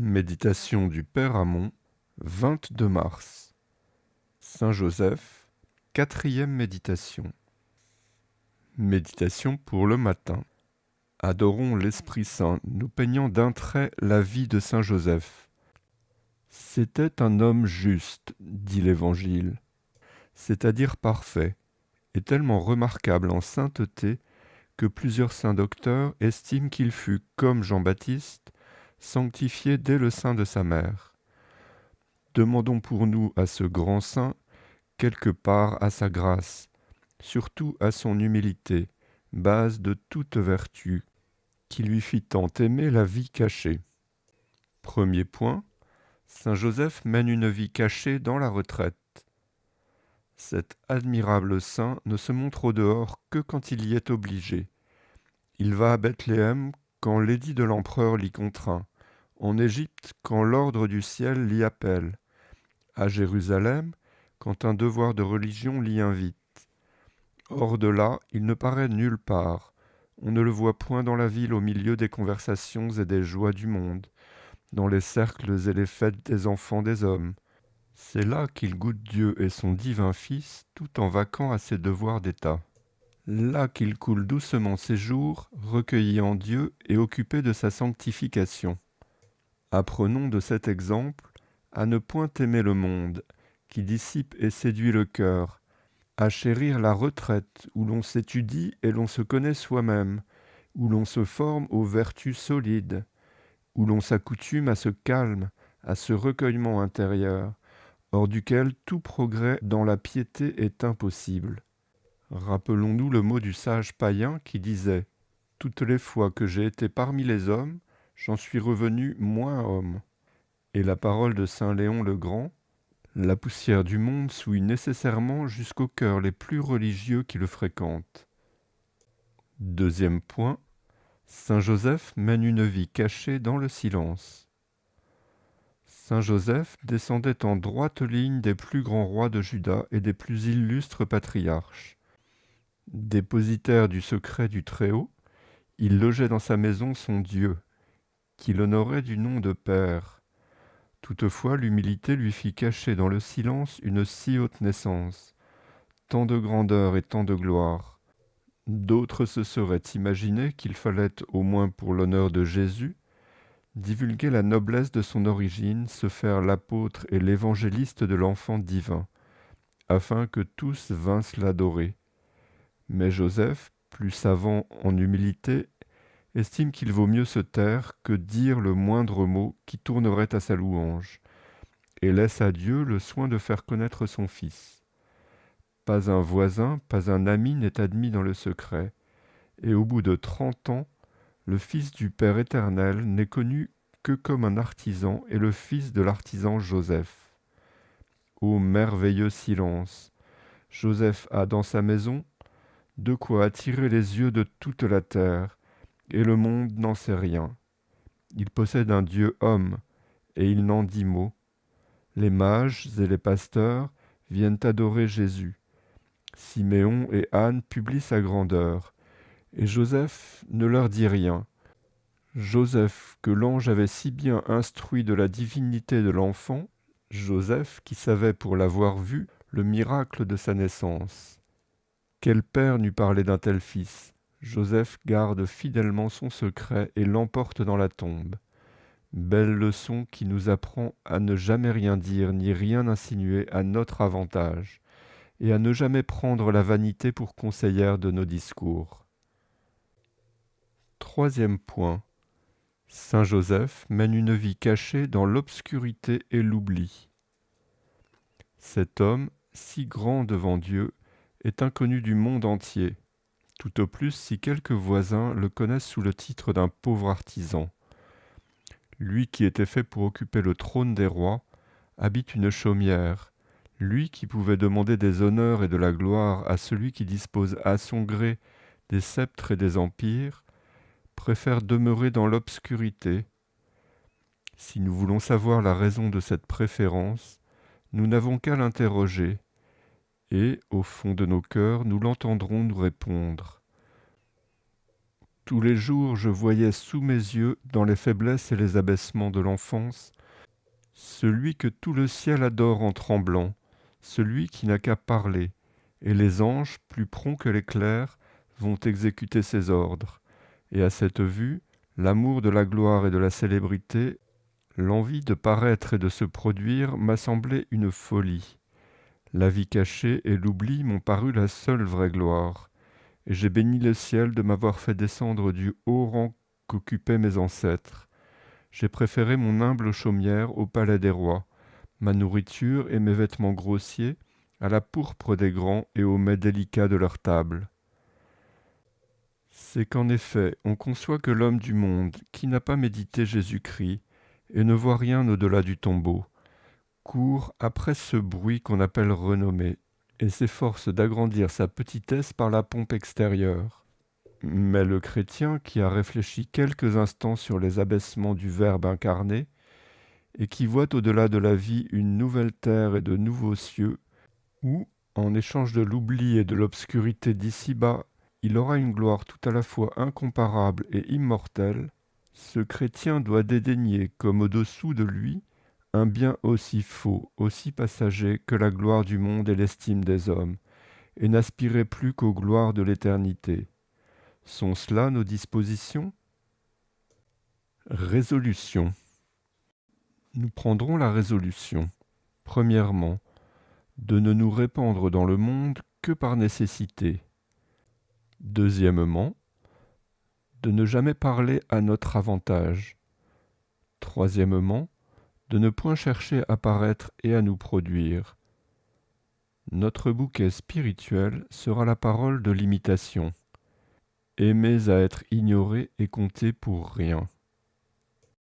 Méditation du Père Amon, 22 mars. Saint Joseph, quatrième méditation. Méditation pour le matin. Adorons l'Esprit Saint, nous peignant d'un trait la vie de Saint Joseph. C'était un homme juste, dit l'Évangile, c'est-à-dire parfait, et tellement remarquable en sainteté que plusieurs saints docteurs estiment qu'il fut, comme Jean-Baptiste, sanctifié dès le sein de sa mère. Demandons pour nous à ce grand saint quelque part à sa grâce, surtout à son humilité, base de toute vertu, qui lui fit tant aimer la vie cachée. Premier point, saint Joseph mène une vie cachée dans la retraite. Cet admirable saint ne se montre au dehors que quand il y est obligé. Il va à Bethléem quand l'édit de l'empereur l'y contraint, en Égypte quand l'ordre du ciel l'y appelle, à Jérusalem quand un devoir de religion l'y invite. Hors de là, il ne paraît nulle part. On ne le voit point dans la ville au milieu des conversations et des joies du monde, dans les cercles et les fêtes des enfants des hommes. C'est là qu'il goûte Dieu et son divin Fils, tout en vaquant à ses devoirs d'État. Là qu'il coule doucement ses jours, recueilli en Dieu et occupé de sa sanctification. Apprenons de cet exemple à ne point aimer le monde, qui dissipe et séduit le cœur, à chérir la retraite où l'on s'étudie et l'on se connaît soi-même, où l'on se forme aux vertus solides, où l'on s'accoutume à ce calme, à ce recueillement intérieur, hors duquel tout progrès dans la piété est impossible. Rappelons-nous le mot du sage païen qui disait « Toutes les fois que j'ai été parmi les hommes, j'en suis revenu moins homme ». Et la parole de saint Léon le Grand, la poussière du monde souille nécessairement jusqu'aux cœurs les plus religieux qui le fréquentent. Deuxième point, saint Joseph mène une vie cachée dans le silence. Saint Joseph descendait en droite ligne des plus grands rois de Juda et des plus illustres patriarches. Dépositaire du secret du Très-Haut, il logeait dans sa maison son Dieu, qu'il honorait du nom de Père. Toutefois, l'humilité lui fit cacher dans le silence une si haute naissance, tant de grandeur et tant de gloire. D'autres se seraient imaginé qu'il fallait, au moins pour l'honneur de Jésus, divulguer la noblesse de son origine, se faire l'apôtre et l'évangéliste de l'enfant divin, afin que tous vinssent l'adorer. Mais Joseph, plus savant en humilité, estime qu'il vaut mieux se taire que dire le moindre mot qui tournerait à sa louange, et laisse à Dieu le soin de faire connaître son Fils. Pas un voisin, pas un ami n'est admis dans le secret, et au bout de 30 ans, le Fils du Père éternel n'est connu que comme un artisan et le fils de l'artisan Joseph. Ô merveilleux silence! Joseph a dans sa maison de quoi attirer les yeux de toute la terre, et le monde n'en sait rien. Il possède un Dieu homme, et il n'en dit mot. Les mages et les pasteurs viennent adorer Jésus. Siméon et Anne publient sa grandeur, et Joseph ne leur dit rien. Joseph, que l'ange avait si bien instruit de la divinité de l'enfant, Joseph qui savait pour l'avoir vu le miracle de sa naissance. Quel père n'eût parlé d'un tel fils? Joseph garde fidèlement son secret et l'emporte dans la tombe. Belle leçon qui nous apprend à ne jamais rien dire ni rien insinuer à notre avantage, et à ne jamais prendre la vanité pour conseillère de nos discours. Troisième point. Saint Joseph mène une vie cachée dans l'obscurité et l'oubli. Cet homme, si grand devant Dieu, est inconnu du monde entier, tout au plus si quelques voisins le connaissent sous le titre d'un pauvre artisan. Lui qui était fait pour occuper le trône des rois, habite une chaumière. Lui qui pouvait demander des honneurs et de la gloire à celui qui dispose à son gré des sceptres et des empires, préfère demeurer dans l'obscurité. Si nous voulons savoir la raison de cette préférence, nous n'avons qu'à l'interroger, et, au fond de nos cœurs, nous l'entendrons nous répondre. Tous les jours, je voyais sous mes yeux, dans les faiblesses et les abaissements de l'enfance, celui que tout le ciel adore en tremblant, celui qui n'a qu'à parler, et les anges, plus prompts que l'éclair, vont exécuter ses ordres. Et à cette vue, l'amour de la gloire et de la célébrité, l'envie de paraître et de se produire m'a semblé une folie. La vie cachée et l'oubli m'ont paru la seule vraie gloire. Et j'ai béni le ciel de m'avoir fait descendre du haut rang qu'occupaient mes ancêtres. J'ai préféré mon humble chaumière au palais des rois, ma nourriture et mes vêtements grossiers à la pourpre des grands et aux mets délicats de leur table. C'est qu'en effet, on conçoit que l'homme du monde, qui n'a pas médité Jésus-Christ et ne voit rien au-delà du tombeau, court après ce bruit qu'on appelle renommée et s'efforce d'agrandir sa petitesse par la pompe extérieure. Mais le chrétien qui a réfléchi quelques instants sur les abaissements du Verbe incarné et qui voit au-delà de la vie une nouvelle terre et de nouveaux cieux, où, en échange de l'oubli et de l'obscurité d'ici-bas, il aura une gloire tout à la fois incomparable et immortelle, ce chrétien doit dédaigner comme au-dessous de lui un bien aussi faux, aussi passager que la gloire du monde et l'estime des hommes, et n'aspirer plus qu'aux gloires de l'éternité. Sont cela nos dispositions? Résolution. Nous prendrons la résolution, premièrement, de ne nous répandre dans le monde que par nécessité. Deuxièmement, de ne jamais parler à notre avantage. Troisièmement, de ne point chercher à paraître et à nous produire. Notre bouquet spirituel sera la parole de l'imitation. Aimer à être ignoré et compté pour rien.